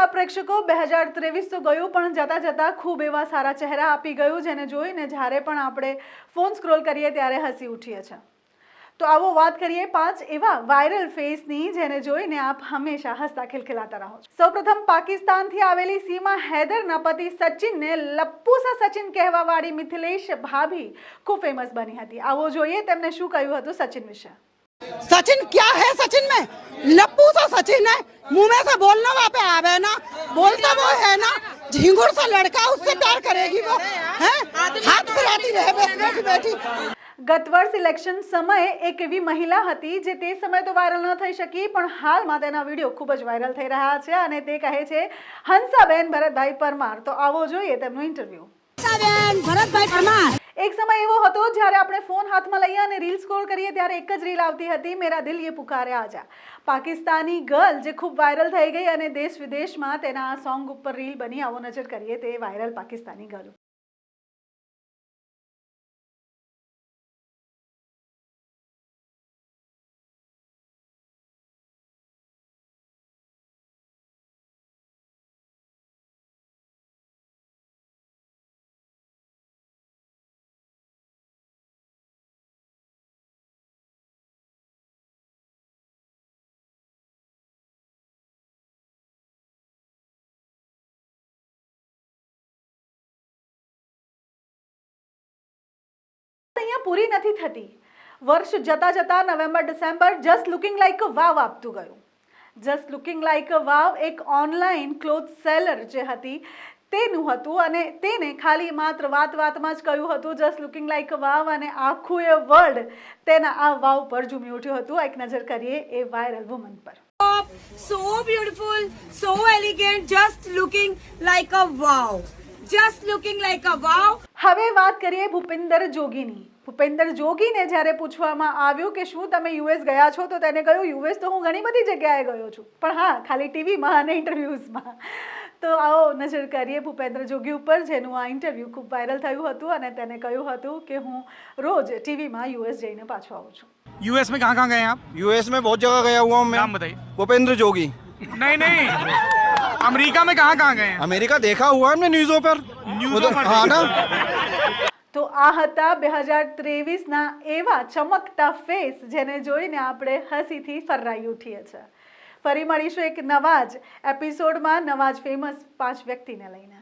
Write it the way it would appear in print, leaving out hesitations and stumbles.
નમસ્કાર પ્રેક્ષકો 2023 તો ગયું પણ જતા જતા ખૂબ એવા સારા ચહેરા આપી ગયું જેને જોઈને જ્યારે પણ આપણે ફોન સ્ક્રોલ કરીએ ત્યારે હસી ઉઠીએ છે। તો આવો વાત કરીએ 5 એવા વાયરલ ફેસની જેને જોઈને આપ હંમેશા હસતા ખિલખિલાતા રહો। સૌપ્રથમ પાકિસ્તાનથી આવેલી સીમા હૈદરના પતિ સચિનને લપ્પુસા સચિન કહેવાવાળી મિથિલેશ ભાભી ખૂબ ફેમસ બની હતી। આવો જોઈએ તેમને શું કહ્યું હતું સચિન વિશે। सचिन क्या है? सचिन में लप्पू सा सचिन है, मुंह में से बोलना वहाँ पे आवे ना, बोलता वो है ना, झिंगुर सा लड़का उससे प्यार करेगी वो है, हाथ फिराती रहे बस बैठी बैठी। ગત વર્ષ ઇલેક્શન સમયે એક એવી મહિલા હતી જે તે સમયે તો વાયરલ ન થઈ શકી પણ હાલમાં તેના વિડીયો ખૂબ જ વાયરલ થઈ રહ્યા છે અને તે કહે છે હંસાબેન ભરતભાઈ પરમાર। તો આવો જોઈએ તેમનો ઇન્ટરવ્યુ। ભરતભાઈ પરમાર એક સમય એવો હતો જ્યારે આપણે ફોન હાથમાં લઈએ અને રીલ સ્ક્રોલ કરીએ ત્યારે એક જ રીલ આવતી હતી, મેરા દિલ યે પુકારે આજા। પાકિસ્તાની ગર્લ જે ખૂબ વાયરલ થઈ ગઈ અને દેશ વિદેશમાં તેના આ સોંગ ઉપર રીલ બની। આવો નજર કરીએ તે વાયરલ પાકિસ્તાની ગર્લ। અહીંયા પૂરી નથી થતી। વર્ષ જતા જતા November December just looking like a wow આપતું ગયું। Just looking like a wow એક ઓનલાઈન ક્લોથ સેલર જે હતી તેનું હતું અને તેને ખાલી માત્ર વાતમાં જ કહ્યું હતું જસ્ટ લુકિંગ લાઈક અ વાવ અને આખું એ વર્લ્ડ તેના આ વાવ પર ઝૂમી ઉઠ્યું હતું। એક નજર કરીએ એ વાયરલ વુમન પર। so beautiful, so elegant, just looking like a wow, just looking like a wow। હવે વાત કરીએ ભૂપેન્દ્ર જોગીની। ભૂપેન્દ્ર જોગીને જ્યારે પૂછવામાં આવ્યું કે શું તમે યુએસ ગયા છો તો તેને કહ્યું યુએસ તો હું ઘણી બધી જગ્યાએ ગયો છું પણ હા ખાલી ટીવીમાં અને ઇન્ટરવ્યૂઝમાં। તો આવો નજર કરીએ ભૂપેન્દ્ર જોગી ઉપર જેનું આ ઇન્ટરવ્યૂ ખૂબ વાયરલ થયું હતું અને તેને કહ્યું હતું કે હું રોજ ટીવીમાં યુએસ જઈને પાછો આવું છું। यूएस में कहाँ हैं आप? यूएस में बहुत जगह गया हुआ हूँ मैं। नाम बताइए। भूपेंद्र जोगी। नहीं अमेरिका में कहाँ गए हैं? अमेरिका देखा हुआ है हमने न्यूज़ों पर। न्यूज़ों पर हाँ ना। તો આ હતા 2023ના એવા ચમકતા ફેસ જેને જોઈને આપણે હસીથી ફર્રાઈ ઉઠીએ છે। ફરી મળીશું એક નવા જ એપિસોડમાં નવા જ ફેમસ 5 વ્યક્તિને લઈને।